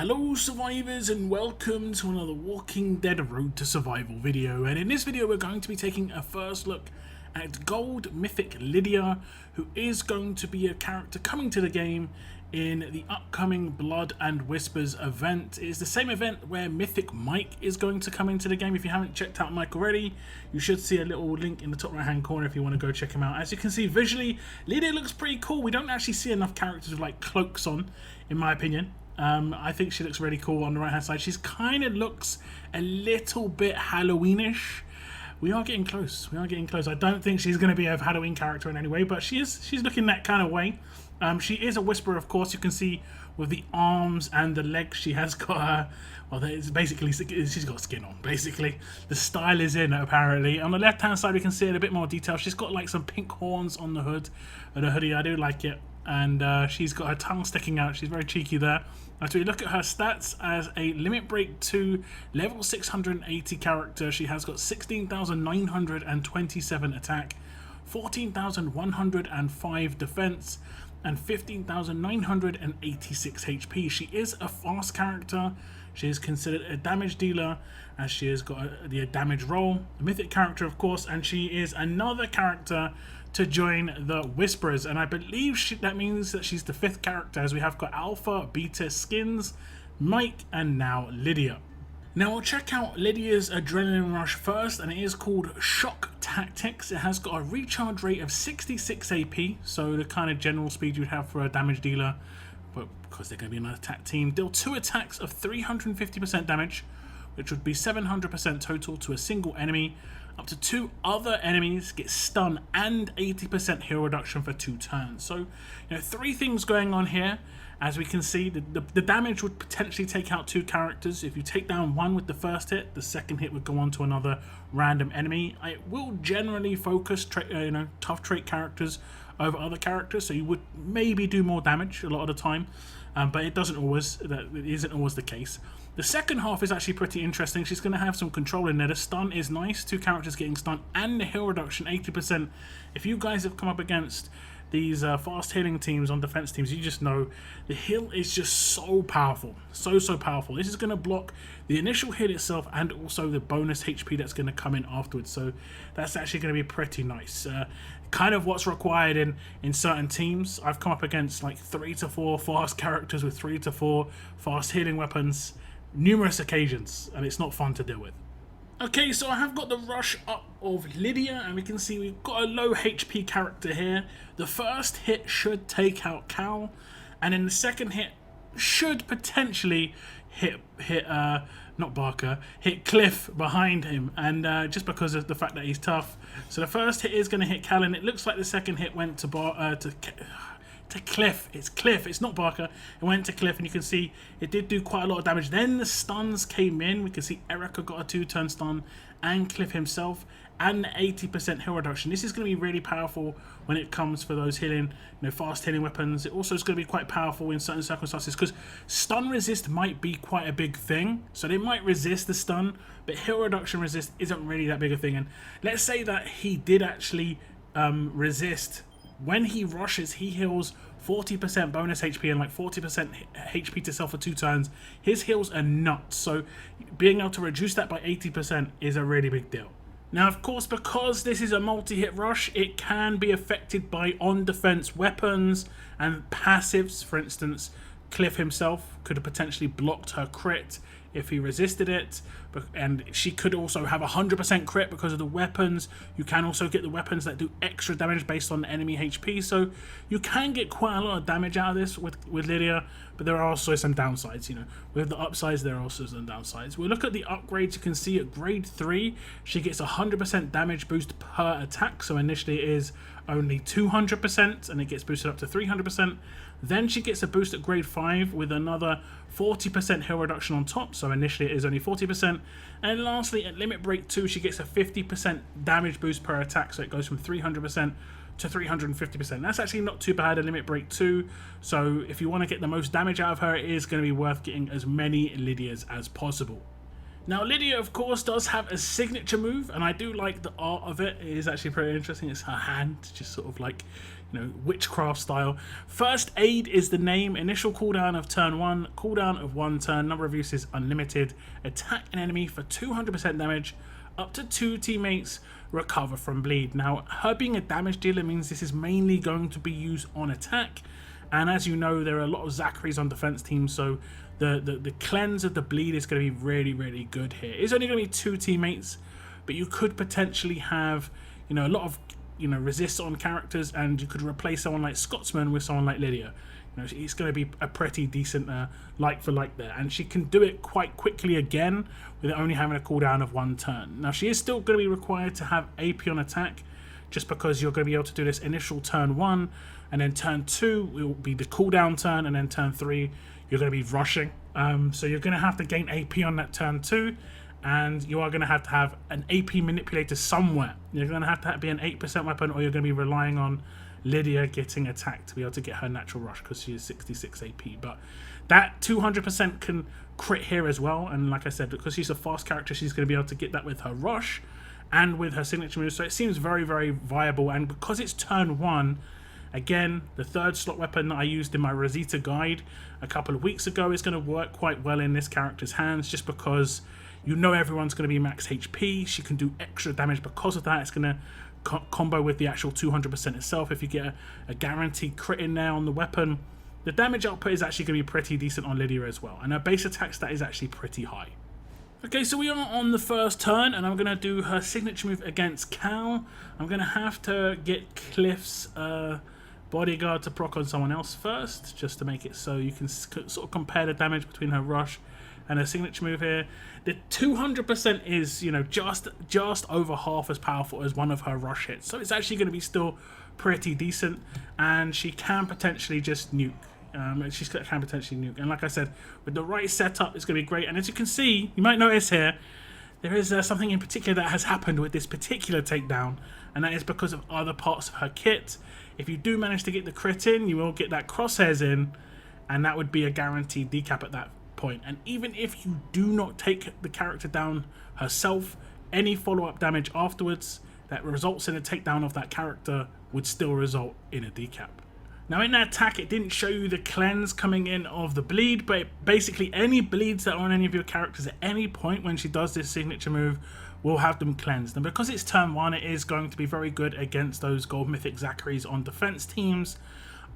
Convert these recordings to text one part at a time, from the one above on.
Hello survivors and welcome to another Walking Dead Road to Survival video, and in this video we're going to be taking a first look at Gold Mythic Lydia, who is going to be a character coming to the game in the upcoming Blood and Whispers event. It is the same event where Mythic Mike is going to come into the game. If you haven't checked out Mike already, you should see a little link in the top right hand corner if you want to go check him out. As you can see visually, Lydia looks pretty cool. We don't actually see enough characters with like cloaks on, in my opinion. I think she looks really cool on the right hand side. She's kind of looks a little bit Halloweenish. We are getting close. I don't think she's going to be a Halloween character in any way, but she's looking that kind of way. She is a Whisperer, of course. You can see with the arms and the legs she has got her, well, it's basically she's got skin on, basically. The style is in, apparently. On the left hand side we can see in a bit more detail. She's got like some pink horns on the hood of the hoodie. I do like it. And she's got her tongue sticking out. She's very cheeky there. As we look at her stats as a Limit Break 2 level 680 character, she has got 16,927 attack, 14,105 defense, and 15,986 HP. She is a fast character. She is considered a damage dealer, as she has got the damage roll, a mythic character of course, and she is another character to join the Whisperers, and I believe that means that she's the 5th character, as we have got Alpha, Beta, Skins, Mike, and now Lydia. Now we'll check out Lydia's Adrenaline Rush first, and it is called Shock Tactics. It has got a recharge rate of 66 AP, so the kind of general speed you'd have for a damage dealer, but because they're going to be another attack team. Deal 2 attacks of 350% damage, which would be 700% total to a single enemy. Up to 2 other enemies get stun and 80% heal reduction for 2 turns. So, 3 things going on here. As we can see, the damage would potentially take out 2 characters. If you take down one with the first hit, the second hit would go on to another random enemy. It will generally focus tough trait characters over other characters, so you would maybe do more damage a lot of the time, but it isn't always the case. The second half is actually pretty interesting. She's going to have some control in there. The stun is nice, 2 characters getting stunned, and the heal reduction 80%. If you guys have come up against these fast healing teams on defense teams, you just know the heal is just so powerful, so powerful. This is going to block the initial hit itself and also the bonus HP that's going to come in afterwards, so that's actually going to be pretty nice. Kind of what's required in certain teams. I've come up against like 3 to 4 fast characters with 3 to 4 fast healing weapons numerous occasions, and it's not fun to deal with. Okay, so I have got the rush up of Lydia, and we can see we've got a low HP character here. The first hit should take out Cal, and then the second hit should potentially hit not Barker, hit Cliff behind him, and just because of the fact that he's tough. So the first hit is going to hit Cal, and it looks like the second hit went to Cliff. It's Cliff, it's not Barker. It went to Cliff, and you can see it did do quite a lot of damage. Then the stuns came in. We can see Erica got a 2-turn stun, and Cliff himself, and 80% heal reduction. This is going to be really powerful when it comes for those healing, fast healing weapons. It also is going to be quite powerful in certain circumstances, because stun resist might be quite a big thing. So they might resist the stun, but heal reduction resist isn't really that big a thing. And let's say that he did actually resist. When he rushes, he heals 40% bonus HP and like 40% HP to self for 2 turns. His heals are nuts, so being able to reduce that by 80% is a really big deal. Now, of course, because this is a multi-hit rush, it can be affected by on-defense weapons and passives. For instance, Cliff himself could have potentially blocked her crit if he resisted it, and she could also have 100% crit because of the weapons. You can also get the weapons that do extra damage based on the enemy HP, so you can get quite a lot of damage out of this with Lydia, but there are also some downsides. With the upsides, there are also some downsides. We look at the upgrades. You can see at grade 3 she gets 100% damage boost per attack, so initially it is only 200% and it gets boosted up to 300%. Then she gets a boost at grade 5 with another 40% heal reduction on top, so initially it is only 40%. And lastly, at Limit Break 2 she gets a 50% damage boost per attack, so it goes from 300% to 350%. That's actually not too bad at Limit Break 2, so if you want to get the most damage out of her, it is going to be worth getting as many Lydias as possible. Now, Lydia, of course, does have a signature move, and I do like the art of it. It is actually pretty interesting. It's her hand, just sort of like, witchcraft style. First Aid is the name. Initial cooldown of turn 1, cooldown of 1 turn, number of uses unlimited. Attack an enemy for 200% damage. Up to 2 teammates recover from bleed. Now, her being a damage dealer means this is mainly going to be used on attack. And as you know, there are a lot of Zacharys on defense teams, so the cleanse of the bleed is going to be really, really good here. It's only going to be 2 teammates, but you could potentially have, a lot of, resist on characters, and you could replace someone like Scotsman with someone like Lydia. It's going to be a pretty decent like for like there, and she can do it quite quickly again with only having a cooldown of 1 turn. Now, she is still going to be required to have AP on attack, just because you're going to be able to do this initial turn 1, and then turn 2 will be the cooldown turn, and then turn 3 you're going to be rushing. So you're going to have to gain AP on that turn 2, and you are going to have an AP manipulator somewhere. You're going to have to be an 8% weapon, or you're going to be relying on Lydia getting attacked to be able to get her natural rush, because she is 66 AP. But that 200% can crit here as well, and like I said, because she's a fast character, she's going to be able to get that with her rush and with her signature move. So it seems very, very viable, and because it's turn 1, again, the 3rd slot weapon that I used in my Rosita guide a couple of weeks ago is going to work quite well in this character's hands, just because everyone's going to be max HP. She can do extra damage because of that. It's going to combo with the actual 200% itself. If you get a guaranteed crit in there on the weapon, the damage output is actually going to be pretty decent on Lydia as well, and her base attack stat is actually pretty high. Okay, so we are on the first turn, and I'm going to do her signature move against Cal. I'm going to have to get Cliff's bodyguard to proc on someone else first, just to make it so you can sort of compare the damage between her rush and her signature move here. The 200% is, just over half as powerful as one of her rush hits, so it's actually going to be still pretty decent, and she can potentially just nuke. She can potentially nuke, and like I said, with the right setup, it's going to be great. And as you can see, you might notice here, there is something in particular that has happened with this particular takedown, and that is because of other parts of her kit. If you do manage to get the crit in, you will get that crosshairs in, and that would be a guaranteed decap at that point. And even if you do not take the character down herself, any follow-up damage afterwards that results in a takedown of that character would still result in a decap. Now, in that attack, it didn't show you the cleanse coming in of the bleed, but basically any bleeds that are on any of your characters at any point when she does this signature move will have them cleansed. And because it's turn 1, it is going to be very good against those gold mythic Zacharys on defense teams.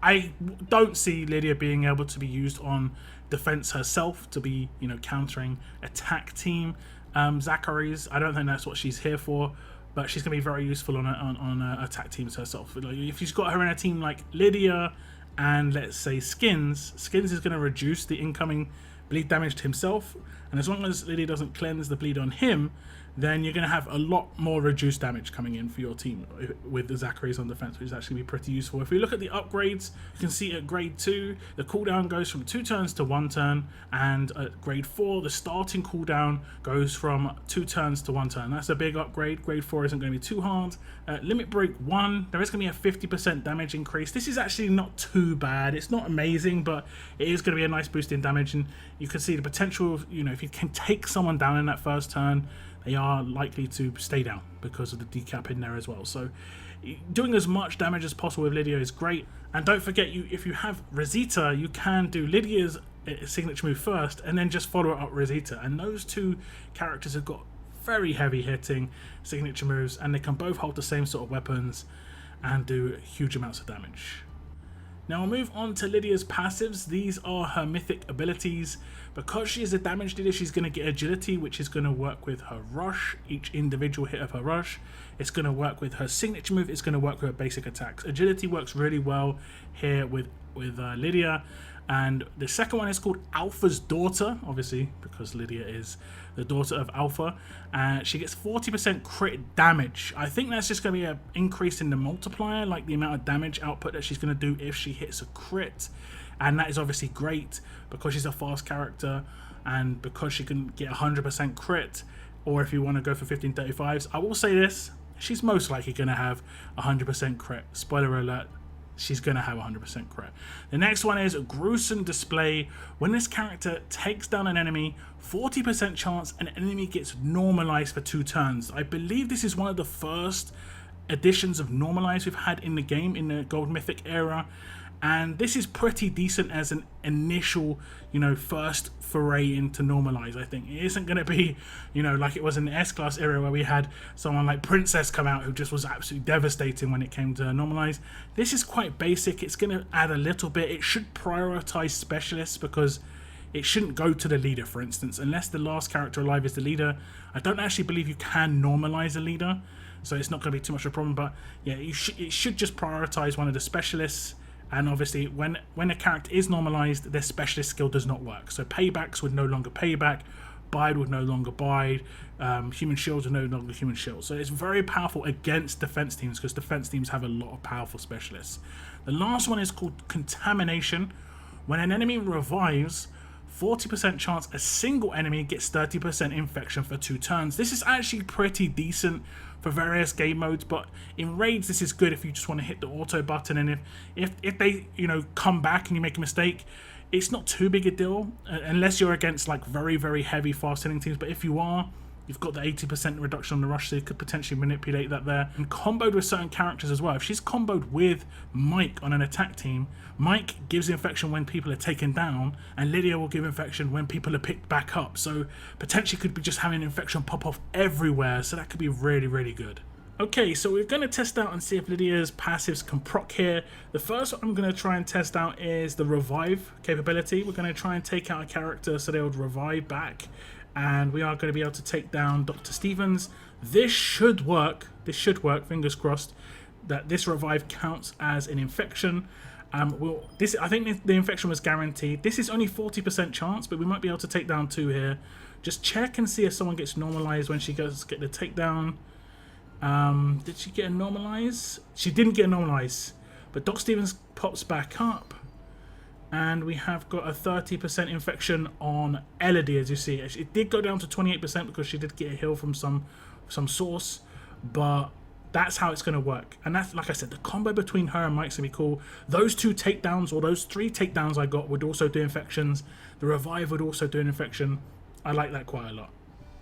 I don't see Lydia being able to be used on defense herself to be, countering attack team Zacharys. I don't think that's what she's here for. But she's going to be very useful on attack teams herself. Like, if she's got her in a team like Lydia and, let's say, Skins is going to reduce the incoming bleed damage to himself. And as long as Lydia doesn't cleanse the bleed on him, then you're going to have a lot more reduced damage coming in for your team with the Zacharys on defense, which is actually be pretty useful. If we look at the upgrades, you can see at grade 2, the cooldown goes from 2 turns to 1 turn, and at grade 4, the starting cooldown goes from 2 turns to 1 turn. That's a big upgrade. Grade 4 isn't going to be too hard. Limit break 1, there is going to be a 50% damage increase. This is actually not too bad. It's not amazing, but it is going to be a nice boost in damage, and you can see the potential of, if you can take someone down in that first turn, they are likely to stay down because of the decap in there as well. So doing as much damage as possible with Lydia is great. And don't forget, if you have Rosita, you can do Lydia's signature move first and then just follow it up Rosita. And those two characters have got very heavy hitting signature moves, and they can both hold the same sort of weapons and do huge amounts of damage. Now we'll move on to Lydia's passives. These are her mythic abilities. Because she is a damage dealer, she's going to get agility, which is going to work with her rush, each individual hit of her rush. It's going to work with her signature move. It's going to work with her basic attacks. Agility works really well here with Lydia. And the second one is called Alpha's Daughter, obviously because Lydia is the daughter of Alpha. She gets 40% crit damage. I think that's just going to be an increase in the multiplier, like the amount of damage output that she's going to do if she hits a crit. And that is obviously great because she's a fast character and because she can get 100% crit, or if you want to go for 1535s. I will say this, she's most likely going to have 100% crit. Spoiler alert, she's going to have 100% crit. The next one is Gruesome Display. When this character takes down an enemy, 40% chance an enemy gets normalized for 2 turns. I believe this is one of the first editions of Normalize we've had in the game in the Gold Mythic era, and this is pretty decent as an initial, you know, first foray into Normalize. I think it isn't going to be, you know, like it was in the S-Class era where we had someone like Princess come out who just was absolutely devastating when it came to Normalize. This is quite basic. It's going to add a little bit. It should prioritize specialists because it shouldn't go to the leader, for instance, unless the last character alive is the leader. I don't actually believe you can normalize a leader, so it's not going to be too much of a problem. But yeah, it should just prioritize one of the specialists. And obviously, when a character is normalized, their specialist skill does not work. So paybacks would no longer payback, bide would no longer bide, human shields are no longer human shields. So it's very powerful against defense teams because defense teams have a lot of powerful specialists. The last one is called Contamination. When an enemy revives, 40% chance a single enemy gets 30% infection for 2 turns. This is actually pretty decent for various game modes, but in raids this is good if you just want to hit the auto button, and if they, you know, come back and you make a mistake, it's not too big a deal unless you're against like very heavy fast hitting teams. But if you are, you've got the 80% reduction on the rush, so you could potentially manipulate that there. And comboed with certain characters as well. If she's comboed with Mike on an attack team, Mike gives infection when people are taken down, and Lydia will give infection when people are picked back up. So potentially could be just having infection pop off everywhere, so that could be really good. Okay, so we're going to test out and see if Lydia's passives can proc here. The first one I'm going to try and test out is the revive capability. We're going to try and take out a character so they would revive back, and we are going to be able to take down Dr. Stevens. This should work, fingers crossed, that this revive counts as an infection. I think the infection was guaranteed. This is only 40% chance, but we might be able to take down 2 here. Just check and see if someone gets normalized when she goes to get the takedown. Did she get a normalize? She didn't get a normalize, but Doc Stevens pops back up, and we have got a 30% infection on Elodie, as you see. It did go down to 28% because she did get a heal from some source, but that's how it's going to work. And that's, like I said, the combo between her and Mike's going to be cool. Those 2 takedowns, or those 3 takedowns I got, would also do infections. The revive would also do an infection. I like that quite a lot.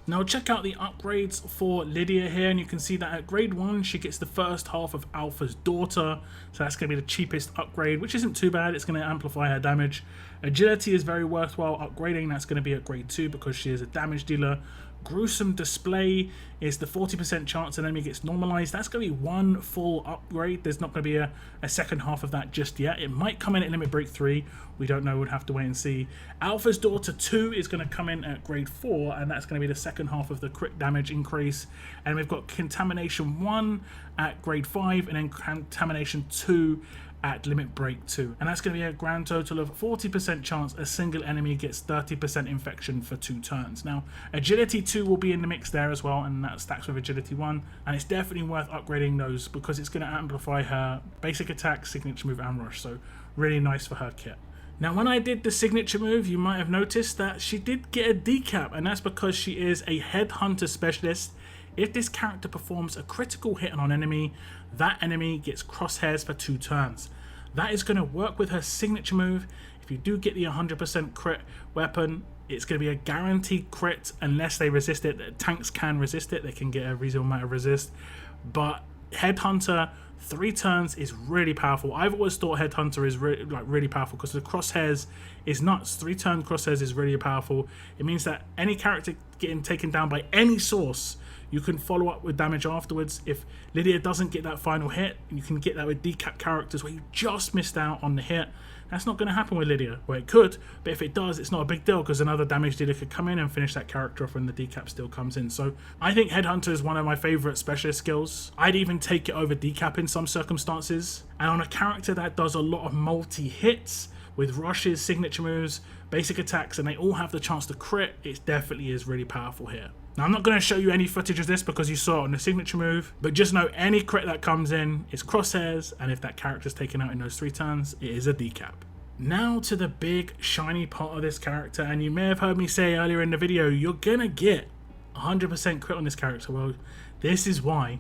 Now check out the upgrades for Lydia here, and you can see that at grade 1 she gets the first half of Alpha's daughter, so that's going to be the cheapest upgrade, which isn't too bad. It's going to amplify her damage. Agility is very worthwhile upgrading. That's going to be at grade 2 because she is a damage dealer. Gruesome Display is the 40% chance an enemy gets normalized. That's going to be 1 full upgrade. There's not going to be a second half of that just yet. It might come in at Limit Break 3. We don't know. We'd have to wait and see. Alpha's Daughter 2 is going to come in at grade 4, and that's going to be the second half of the crit damage increase. And we've got Contamination 1 at grade 5, and then Contamination 2 at Limit Break 2, and that's going to be a grand total of 40% chance a single enemy gets 30% infection for 2 turns. Now Agility 2 will be in the mix there as well, and that stacks with Agility 1, and it's definitely worth upgrading those because it's going to amplify her basic attack, signature move, and rush, so really nice for her kit. Now when I did the signature move, you might have noticed that she did get a decap, and that's because she is a headhunter specialist. If this character performs a critical hit on an enemy, that enemy gets crosshairs for 2 turns. That is going to work with her signature move. If you do get the 100% crit weapon, it's going to be a guaranteed crit unless they resist it. Tanks can resist it. They can get a reasonable amount of resist. But Headhunter, 3 turns is really powerful. I've always thought Headhunter is really powerful because the crosshairs is nuts. 3-turn crosshairs is really powerful. It means that any character getting taken down by any source, you can follow up with damage afterwards. If Lydia doesn't get that final hit, you can get that with decap characters where you just missed out on the hit. That's not going to happen with Lydia. Well, it could, but if it does, it's not a big deal because another damage dealer could come in and finish that character off when the decap still comes in. So I think Headhunter is one of my favourite specialist skills. I'd even take it over decap in some circumstances. And on a character that does a lot of multi-hits with rushes, signature moves, basic attacks, and they all have the chance to crit, it definitely is really powerful here. Now I'm not going to show you any footage of this because you saw it on the signature move, but just know any crit that comes in is crosshairs, and if that character is taken out in those 3 turns, it is a decap. Now to the big shiny part of this character, and you may have heard me say earlier in the video, you're gonna get 100% crit on this character. Well, this is why.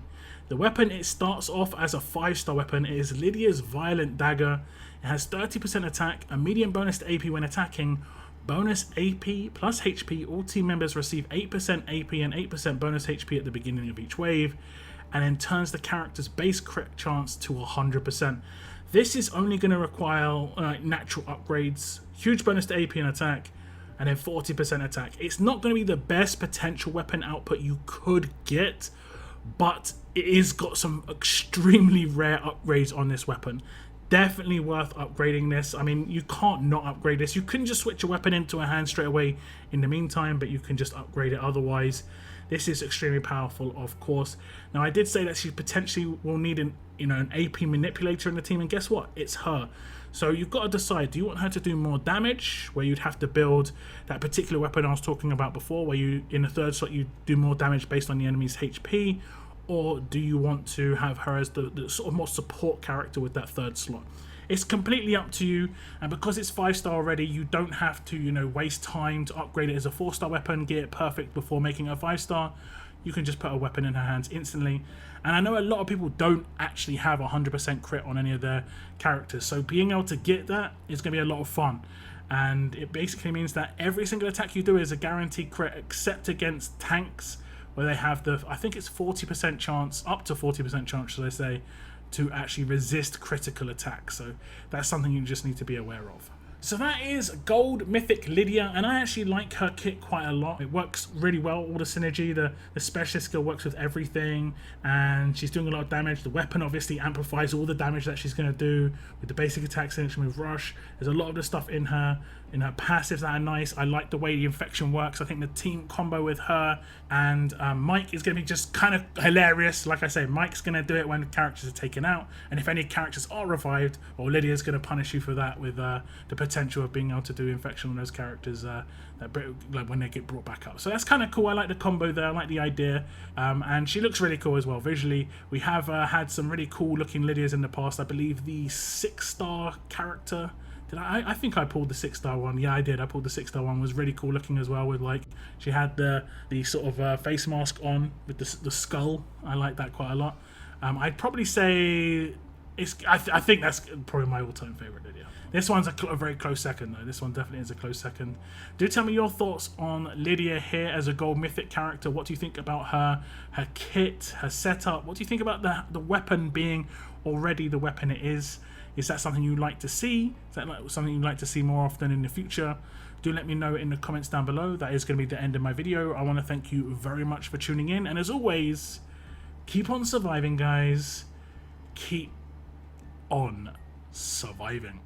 The weapon, it starts off as a 5-star weapon. It is Lydia's Violent Dagger. It has 30% attack, a medium bonus to AP when attacking, bonus AP plus HP. All team members receive 8% AP and 8% bonus HP at the beginning of each wave. and then turns the character's base crit chance to 100%. This is only going to require natural upgrades, huge bonus to AP and attack, and then 40% attack. It's not going to be the best potential weapon output you could get, but it is got some extremely rare upgrades on this weapon. Definitely worth upgrading this. I mean, you can't not upgrade this. You couldn't just switch a weapon into a hand straight away in the meantime, but you can just upgrade it otherwise. This is extremely powerful, of course. Now, I did say that she potentially will need an AP manipulator in the team, and guess what? It's her. So you've got to decide, do you want her to do more damage, where you'd have to build that particular weapon I was talking about before, where you, in the third slot, you do more damage based on the enemy's HP, or do you want to have her as the sort of more support character with that third slot? It's completely up to you, and because it's 5-star already, you don't have to, waste time to upgrade it as a 4-star weapon, get it perfect before making a 5-star. You can just put a weapon in her hands instantly. And I know a lot of people don't actually have 100% crit on any of their characters, so being able to get that is going to be a lot of fun. And it basically means that every single attack you do is a guaranteed crit, except against tanks, where they have I think it's 40% chance, up to 40% chance, should I say, to actually resist critical attacks. So that's something you just need to be aware of. So that is Gold Mythic Lydia, and I actually like her kit quite a lot. It works really well, all the synergy, the specialist skill works with everything, and she's doing a lot of damage. The weapon obviously amplifies all the damage that she's going to do with the basic attack, signature move, rush. There's a lot of the stuff in her passives that are nice. I like the way the infection works. I think the team combo with her and Mike is going to be just kind of hilarious. Like I say, Mike's going to do it when characters are taken out, and if any characters are revived, well, Lydia's going to punish you for that with the potential of being able to do infection on those characters like when they get brought back up. So that's kind of cool. I like the combo there. I like the idea, and she looks really cool as well visually. We have had some really cool looking Lydias in the past. I believe the 6-star character, I think I pulled the 6-star one. Yeah, I did. I pulled the 6-star one. Was really cool looking as well, with she had the sort of face mask on with the skull. I like that quite a lot. I'd probably say I think that's probably my all-time favorite Lydia. This one's a very close second though. This one definitely is a close second. Do tell me your thoughts on Lydia here as a gold mythic character. What do you think about her kit, her setup? What do you think about the weapon being already the weapon it is? Is that something you'd like to see? Is that something you'd like to see more often in the future? Do let me know in the comments down below. That is going to be the end of my video. I want to thank you very much for tuning in. And as always, keep on surviving, guys. Keep on surviving.